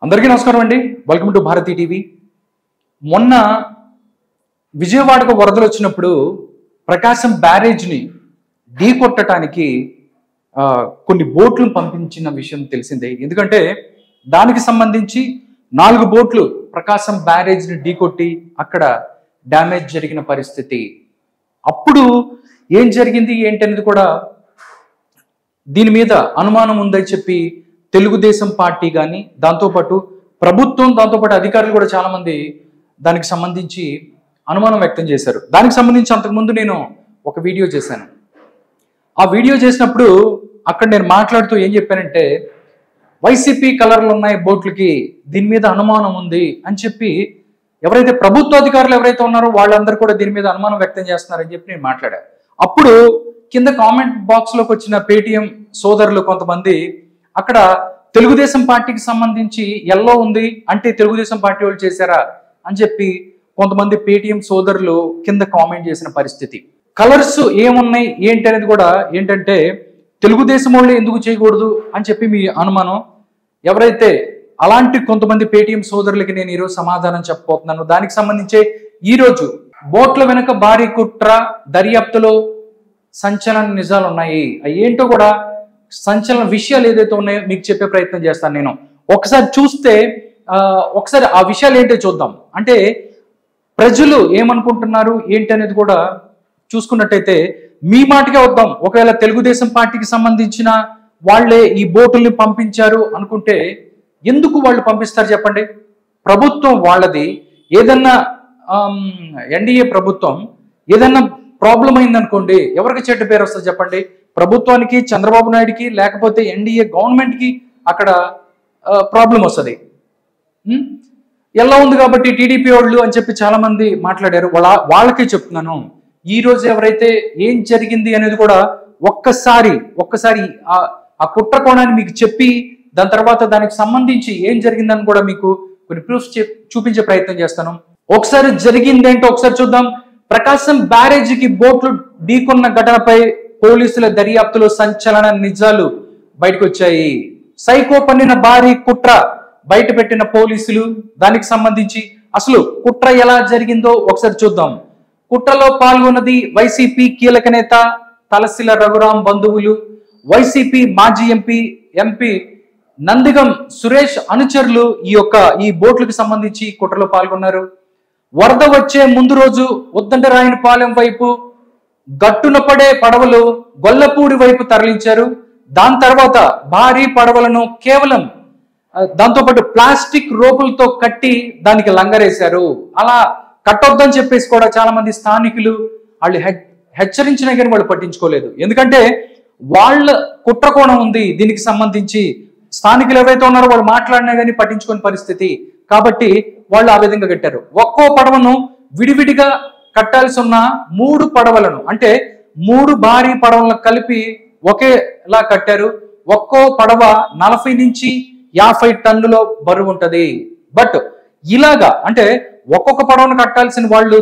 అందరికీ నమస్కారం అండి. Welcome to Bharati TV. మొన్న విజయవాడకు వరదలు వచ్చినప్పుడు ప్రకాశం బ్యారేజ్ని ఢీ కొట్టడానికి కొన్ని బోట్లు పంపించిన విషయం తెలిసిందే. ఎందుకంటే దానికి సంబంధించి 4 బోట్లు ప్రకాశం బ్యారేజ్ని ఢీ కొట్టి అక్కడ డ్యామేజ్ జరిగిన పరిస్థితి. అప్పుడు ఏం జరిగింది ఏంటనేది కూడా దీని మీద అనుమానం ఉందని చెప్పి తెలుగుదేశం పార్టీ కానీ, దాంతోపాటు ప్రభుత్వం, దాంతోపాటు అధికారులు కూడా చాలామంది దానికి సంబంధించి అనుమానం వ్యక్తం చేశారు. దానికి సంబంధించి అంతకుముందు నేను ఒక వీడియో చేశాను. ఆ వీడియో చేసినప్పుడు అక్కడ నేను మాట్లాడుతూ ఏం చెప్పానంటే, వైసీపీ కలర్లు ఉన్నాయి బోట్లకి, దీని మీద అనుమానం ఉంది అని చెప్పి ఎవరైతే ప్రభుత్వ అధికారులు ఎవరైతే ఉన్నారో వాళ్ళందరూ కూడా దీని మీద అనుమానం వ్యక్తం చేస్తున్నారని చెప్పి నేను మాట్లాడాను. అప్పుడు కింద కామెంట్ బాక్స్లోకి వచ్చిన పేటీఎం సోదరులు కొంతమంది అక్కడ తెలుగుదేశం పార్టీకి సంబంధించి ఎల్లో ఉంది అంటే తెలుగుదేశం పార్టీ వాళ్ళు చేశారా అని చెప్పి కొంతమంది పేటీఎం సోదరులు కింద కామెంట్ చేసిన పరిస్థితి. కలర్స్ ఏమున్నాయి ఏంటి అనేది కూడా ఏంటంటే తెలుగుదేశం వాళ్ళు ఎందుకు చేయకూడదు అని చెప్పి మీ అనుమానం. ఎవరైతే అలాంటి కొంతమంది పేటీఎం సోదరులకి నేను ఈరోజు సమాధానం చెప్పబోతున్నాను. దానికి సంబంధించి ఈరోజు బోట్ల వెనుక భారీ కుట్ర, దర్యాప్తులో సంచలన నిజాలు ఉన్నాయి. అవి ఏంటో కూడా సంచలన విషయాలు ఏదైతే ఉన్నాయో మీకు చెప్పే ప్రయత్నం చేస్తాను. నేను ఒకసారి చూస్తే ఒకసారి ఆ విషయాలు ఏంటో చూద్దాం. అంటే ప్రజలు ఏమనుకుంటున్నారు ఏంటి అనేది కూడా చూసుకున్నట్టయితే మీ మాటకే వద్దాం. ఒకవేళ తెలుగుదేశం పార్టీకి సంబంధించిన వాళ్ళే ఈ బోటుల్ని పంపించారు అనుకుంటే ఎందుకు వాళ్ళు పంపిస్తారు చెప్పండి? ప్రభుత్వం వాళ్ళది. ఏదన్నా ఎన్డీఏ ప్రభుత్వం ఏదన్నా ప్రాబ్లం అయిందనుకోండి, ఎవరికి చెడ్డ పేరు వస్తుంది చెప్పండి? ప్రభుత్వానికి, చంద్రబాబు నాయుడుకి, లేకపోతే ఎన్డీఏ గవర్నమెంట్కి అక్కడ ప్రాబ్లం వస్తుంది. ఎలా ఉంది కాబట్టి టీడీపీ వాళ్ళు అని చెప్పి చాలా మంది మాట్లాడారు. వాళ్ళకే చెప్తున్నాను, ఈ రోజు ఎవరైతే ఏం జరిగింది అనేది కూడా ఒక్కసారి ఆ కుట్ర కోణాన్ని మీకు చెప్పి దాని తర్వాత దానికి సంబంధించి ఏం జరిగిందని కూడా మీకు కొన్ని ప్రూఫ్స్ చూపించే ప్రయత్నం చేస్తాను. ఒకసారి జరిగిందేంటో ఒకసారి చూద్దాం. ప్రకాశం బ్యారేజీకి బోట్లు ఢీకొన్న ఘటనపై పోలీసుల దర్యాప్తులో సంచలన నిజాలు బయటకు వచ్చాయి. సైకో పన్నిన భారీ కుట్ర బయట పెట్టిన పోలీసులు. దానికి సంబంధించి అసలు కుట్ర ఎలా జరిగిందో ఒకసారి చూద్దాం. కుట్రలో పాల్గొన్నది వైసీపీ కీలక నేత తలశిల రఘురాం బంధువులు, వైసీపీ మాజీ ఎంపీ నందిగం సురేష్ అనుచరులు ఈ బోట్లకు సంబంధించి కుట్రలో పాల్గొన్నారు. వరద వచ్చే ముందు రోజు ఉద్దండరాయనపాలెం వైపు గట్టున పడే పడవలు గొల్లపూడి వైపు తరలించారు. దాని తర్వాత భారీ పడవలను కేవలం దాంతోపాటు ప్లాస్టిక్ రోపులతో కట్టి దానికి లంగరేశారు. అలా కట్టొద్దని చెప్పేసి కూడా చాలా మంది స్థానికులు వాళ్ళు హెచ్చరించినా కానీ వాళ్ళు పట్టించుకోలేదు. ఎందుకంటే వాళ్ళ కుట్ర కోణం ఉంది దీనికి సంబంధించి. స్థానికులు ఎవరైతే ఉన్నారో వాళ్ళు మాట్లాడినా కానీ పట్టించుకోని పరిస్థితి. కాబట్టి వాళ్ళు ఆ విధంగా కట్టారు. ఒక్కో పడవను విడివిడిగా కట్టాల్సి ఉన్న 3 పడవలను, అంటే 3 భారీ పడవలను కలిపి ఒకేలా కట్టారు. ఒక్కో పడవ 40 నుంచి 50 టన్నుల బరువు ఉంటుంది. బట్ ఇలాగా అంటే ఒక్కొక్క పడవను కట్టాల్సిన వాళ్ళు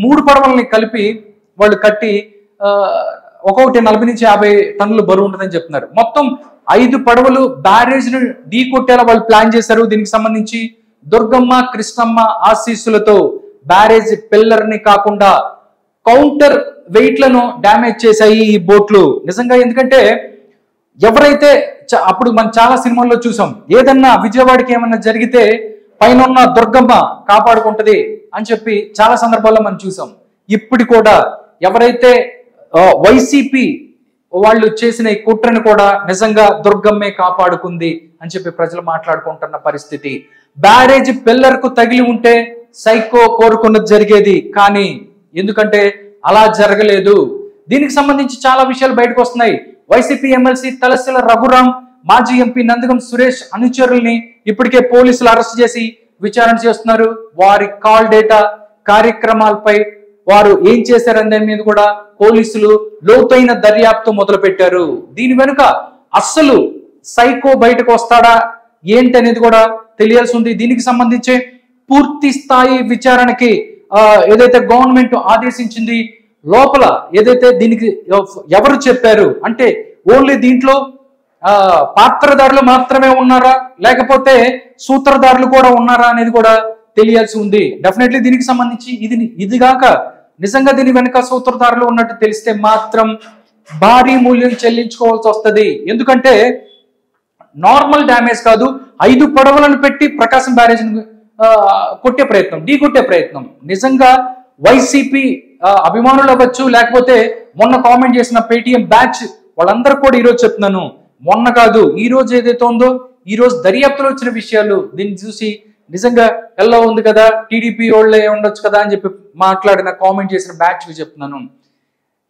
3 పడవలని కలిపి వాళ్ళు కట్టి ఒక్కొక్కటి 40 నుంచి 50 టన్నుల బరువు ఉంటుందని చెప్తున్నారు. మొత్తం 5 పడవలు బ్యారేజ్ను ఢీ కొట్టేలా వాళ్ళు ప్లాన్ చేశారు. దీనికి సంబంధించి దుర్గమ్మ, కృష్ణమ్మ ఆశీస్సులతో బ్యారేజ్ పిల్లర్ ని కాకుండా కౌంటర్ వెయిట్లను డ్యామేజ్ చేశాయి ఈ బోట్లు. నిజంగా ఎందుకంటే ఎవరైతే అప్పుడు మనం చాలా సినిమాల్లో చూసాం, ఏదన్నా విజయవాడకి ఏమన్నా జరిగితే పైన ఉన్న దుర్గమ్మ కాపాడుకుంటది అని చెప్పి చాలా సందర్భాల్లో మనం చూసాం. ఇప్పుడు కూడా ఎవరైతే వైసీపీ వాళ్ళు చేసిన ఈ కుట్రను కూడా నిజంగా దుర్గమ్మే కాపాడుకుంది అని చెప్పి ప్రజలు మాట్లాడుకుంటున్న పరిస్థితి. బ్యారేజ్ పిల్లర్ కు తగిలి ఉంటే సైకో కోరుకున్నది జరిగేది, కానీ ఎందుకంటే అలా జరగలేదు. దీనికి సంబంధించి చాలా విషయాలు బయటకు వస్తున్నాయి. వైసీపీ ఎమ్మెల్సీ తలశిల రఘురాం, మాజీ ఎంపీ నందిగం సురేష్ అనుచరుల్ని ఇప్పటికే పోలీసులు అరెస్ట్ చేసి విచారణ చేస్తున్నారు. వారి కాల్ డేటా, కార్యక్రమాలపై వారు ఏం చేశారనే మీద కూడా పోలీసులు లోతైన దర్యాప్తు మొదలు పెట్టారు. దీని వెనుక అస్సలు సైకో బయటకు వస్తాడా ఏంటి అనేది కూడా తెలియాల్సి ఉంది. దీనికి సంబంధించి పూర్తి స్థాయి విచారణకి ఏదైతే గవర్నమెంట్ ఆదేశించింది, లోపల ఏదైతే దీనికి ఎవరు చెప్పారు అంటే ఓన్లీ దీంట్లో పాత్రధారులు మాత్రమే ఉన్నారా లేకపోతే సూత్రధారులు కూడా ఉన్నారా అనేది కూడా తెలియాల్సి ఉంది. డెఫినెట్లీ దీనికి సంబంధించి ఇదిగాక నిజంగా దీని వెనుక సూత్రధారులు ఉన్నట్టు తెలిస్తే మాత్రం భారీ మూల్యం చెల్లించుకోవాల్సి వస్తుంది. ఎందుకంటే నార్మల్ డ్యామేజ్ కాదు, 5 పడవలను పెట్టి ప్రకాశం బ్యారేజ్ని కొట్టే ప్రయత్నం, ఢీకొట్టే ప్రయత్నం. నిజంగా వైసీపీ అభిమానులు అవ్వచ్చు, లేకపోతే మొన్న కామెంట్ చేసిన పేటీఎం బ్యాచ్ వాళ్ళందరూ కూడా ఈరోజు చెప్తున్నాను, మొన్న కాదు ఈ రోజు ఏదైతే ఉందో ఈ రోజు దర్యాప్తులో వచ్చిన విషయాలు దీన్ని చూసి నిజంగా ఎలా ఉంది కదా, టీడీపీ వాళ్ళే ఉండొచ్చు కదా అని చెప్పి మాట్లాడిన కామెంట్ చేసిన బ్యాచ్ చెప్తున్నాను.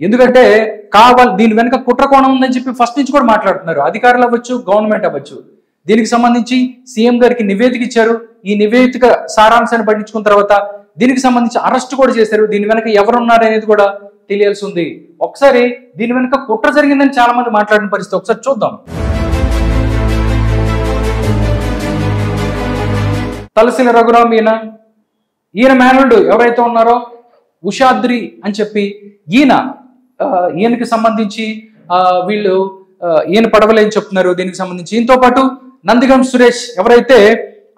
ఎందుకంటే దీని వెనుక కుట్ర కోణం ఉందని చెప్పి ఫస్ట్ నుంచి కూడా మాట్లాడుతున్నారు. అధికారులు అవ్వచ్చు, గవర్నమెంట్ అవ్వచ్చు. దీనికి సంబంధించి సీఎం గారికి నివేదిక ఇచ్చారు. ఈ నివేదిక సారాంశాన్ని పట్టించుకున్న తర్వాత దీనికి సంబంధించి అరెస్ట్ కూడా చేశారు. దీని వెనక ఎవరున్నారు అనేది కూడా తెలియాల్సి ఉంది. ఒకసారి దీని వెనుక కుట్ర జరిగిందని చాలా మంది మాట్లాడిన పరిస్థితి ఒకసారి చూద్దాం. తలసిల రఘురామ్ ఈయన మేనల్డ్ ఎవరైతే ఉన్నారో ఉషాద్రి అని చెప్పి ఈయనకి సంబంధించి వీళ్ళు ఈయన పడవలేని చెప్తున్నారు. దీనికి సంబంధించి ఈయనతో పాటు నందిగం సురేష్ ఎవరైతే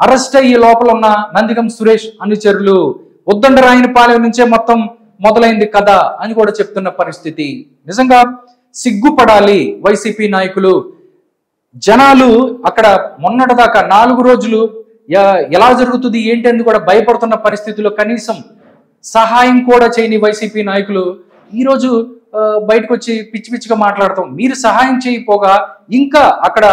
అరెస్ట్ అయ్యి లోపల ఉన్న నందిగం సురేష్ అనుచరులు ఉద్దండరాయనిపాలెం నుంచే మొత్తం మొదలైంది కథ అని కూడా చెప్తున్న పరిస్థితి. నిజంగా సిగ్గుపడాలి వైసీపీ నాయకులు. జనాలు అక్కడ మొన్నటిదాకా 4 రోజులు ఎలా జరుగుతుంది ఏంటి అని కూడా భయపడుతున్న పరిస్థితుల్లో కనీసం సహాయం కూడా చేయని వైసీపీ నాయకులు ఈరోజు బయటకు వచ్చి పిచ్చి పిచ్చిగా మాట్లాడతాం. మీరు సహాయం చేయకపోగా ఇంకా అక్కడ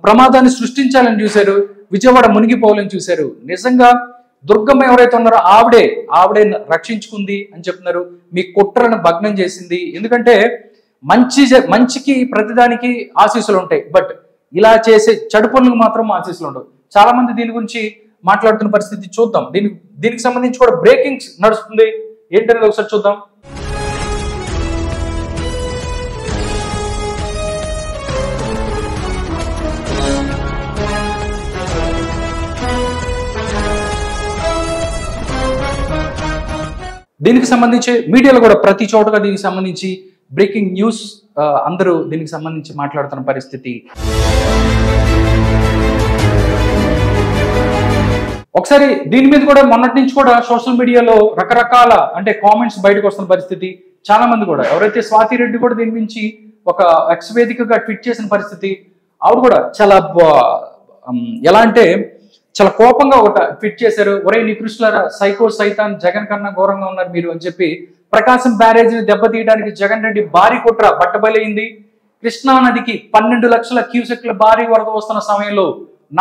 ప్రమాదాన్ని సృష్టించాలని చూశారు, విజయవాడ మునిగిపోవాలని చూశారు. నిజంగా దుర్గమ్మ ఎవరైతే ఉన్నారో ఆవిడే రక్షించుకుంది అని చెప్తున్నారు. మీ కుట్రను భగ్నం చేసింది. ఎందుకంటే మంచికి ప్రతిదానికి ఆశీస్సులు ఉంటాయి, బట్ ఇలా చేసే చెడు పనులకు మాత్రం ఆశీస్సులు ఉండవు. చాలా మంది దీని గురించి మాట్లాడుతున్న పరిస్థితి చూద్దాం. దీనికి సంబంధించి కూడా బ్రేకింగ్ నడుస్తుంది, ఏంటనేది ఒకసారి చూద్దాం. దీనికి సంబంధించి మీడియాలో కూడా ప్రతి చోటగా దీనికి సంబంధించి బ్రేకింగ్ న్యూస్ అందరూ దీనికి సంబంధించి మాట్లాడుతున్న పరిస్థితి. ఒకసారి దీని మీద కూడా మొన్నటి నుంచి కూడా సోషల్ మీడియాలో రకరకాల కామెంట్స్ బయటకు వస్తున్న పరిస్థితి. చాలా మంది కూడా ఎవరైతే స్వాతి రెడ్డి కూడా దీని నుంచి ఒక ఎక్స్ వేదికగా ట్వీట్ చేసిన పరిస్థితి. ఆవిడ కూడా చాలా ఎలా అంటే చాలా కోపంగా ఒక ట్వీట్ చేశారు. ఒరే నికృష్టులారా, సైకో సైతాన్, జగన్ కన్నా ఘోరంగా ఉన్నారు మీరు అని చెప్పి ప్రకాశం బ్యారేజ్ని దెబ్బతీయడానికి జగన్ రెడ్డి భారీ కుట్ర బట్టబయలైంది. కృష్ణా నదికి 12 లక్షల క్యూసెక్ల భారీ వరద వస్తున్న సమయంలో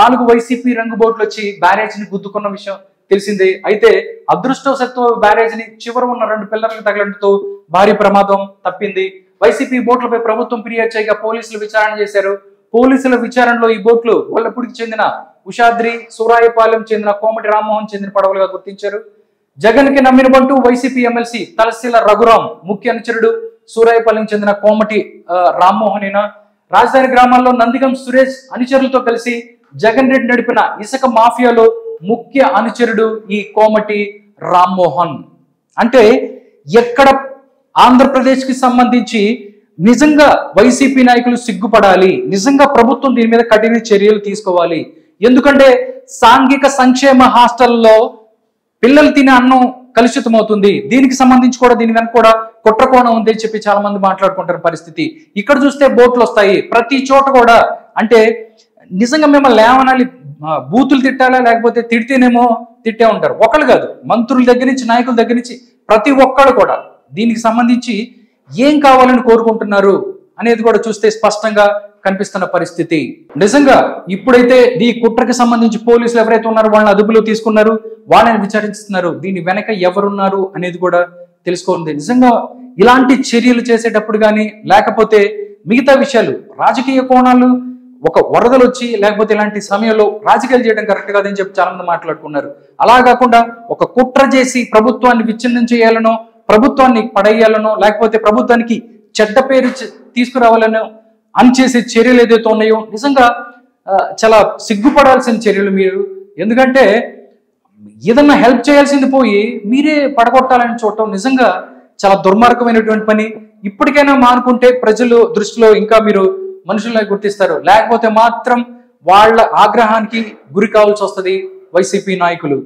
4 వైసీపీ రంగు బోట్లు వచ్చి బ్యారేజ్ని గుద్దుకున్న విషయం తెలిసిందే. అయితే అదృష్టవశాత్తు బ్యారేజ్ని చివర ఉన్న 2 పిల్లర్లకు తగలడంతో భారీ ప్రమాదం తప్పింది. వైసీపీ బోట్లపై ప్రభుత్వం ఫిర్యాదు చేయగా పోలీసులు విచారణ చేశారు. పోలీసుల విచారణలో ఈ బోట్లు వల్లపూడికి చెందిన ఉషాద్రి, సూరాయపాలెం చెందిన కోమటి రామ్మోహన్ చెందిన పడవలుగా గుర్తించారు. జగన్ కి నమ్మిన బంటూ వైసీపీ ఎమ్మెల్సీ తలసిల రఘురామ్ ముఖ్య అనుచరుడు, సూరాయపాలెం చెందిన కోమటి రామ్మోహన్ రాజధాని గ్రామాల్లో నందిగం సురేష్ అనుచరులతో కలిసి జగన్ రెడ్డి నడిపిన ఇసుక మాఫియాలో ముఖ్య అనుచరుడు ఈ కోమటి రామ్మోహన్. అంటే ఎక్కడ ఆంధ్రప్రదేశ్ కి సంబంధించి నిజంగా వైసీపీ నాయకులు సిగ్గుపడాలి. నిజంగా ప్రభుత్వం దీని మీద కఠిన చర్యలు తీసుకోవాలి. ఎందుకంటే సాంఘిక సంక్షేమ హాస్టల్లో పిల్లలు తినే అన్నం కలుషితం అవుతుంది. దీనికి సంబంధించి కూడా దీని వెనక కూడా కుట్రకోణం ఉంది అని చెప్పి చాలా మంది మాట్లాడుకుంటారు పరిస్థితి. ఇక్కడ చూస్తే బోట్లు వస్తాయి ప్రతి చోట కూడా. అంటే నిజంగా మిమ్మల్ని లేవనాలి, బూతులు తిట్టాలా, లేకపోతే తిడితేనేమో తిట్టే ఉంటారు. ఒకళ్ళు కాదు, మంత్రుల దగ్గర నుంచి నాయకుల దగ్గర నుంచి ప్రతి ఒక్కళ్ళు కూడా దీనికి సంబంధించి ఏం కావాలని కోరుకుంటున్నారు అనేది కూడా చూస్తే స్పష్టంగా కనిపిస్తున్న పరిస్థితి. నిజంగా ఇప్పుడైతే ఈ కుట్రకి సంబంధించి పోలీసులు ఎవరైతే ఉన్నారో వాళ్ళని అదుపులో తీసుకున్నారు, వాళ్ళని విచారిస్తున్నారు. దీని వెనక ఎవరున్నారు అనేది కూడా తెలుసుకోండి. నిజంగా ఇలాంటి చర్యలు చేసేటప్పుడు కానీ లేకపోతే మిగతా విషయాలు రాజకీయ కోణాలు, ఒక వరదలు వచ్చి లేకపోతే ఇలాంటి సమయంలో రాజకీయాలు చేయడం కరెక్ట్ కాదని చెప్పి చాలా మంది మాట్లాడుకున్నారు. అలా కాకుండా ఒక కుట్ర చేసి ప్రభుత్వాన్ని విచ్ఛిన్నం చేయాలనో, ప్రభుత్వాన్ని పడేయాలనో, లేకపోతే ప్రభుత్వానికి చెడ్డ పేరు తీసుకురావాలనో అని చేసే చర్యలు ఏదైతే ఉన్నాయో నిజంగా చాలా సిగ్గుపడాల్సిన చర్యలు మీరు. ఎందుకంటే ఏదన్నా హెల్ప్ చేయాల్సింది పోయి మీరే పడగొట్టాలని చూడటం నిజంగా చాలా దుర్మార్గమైనటువంటి పని. ఇప్పటికైనా మానుకుంటే ప్రజలు దృష్టిలో ఇంకా మీరు మనుషుల్ని గుర్తిస్తారు. లేకపోతే మాత్రం వాళ్ళ ఆగ్రహానికి గురి కావాల్సి వస్తుంది వైసీపీ నాయకులు.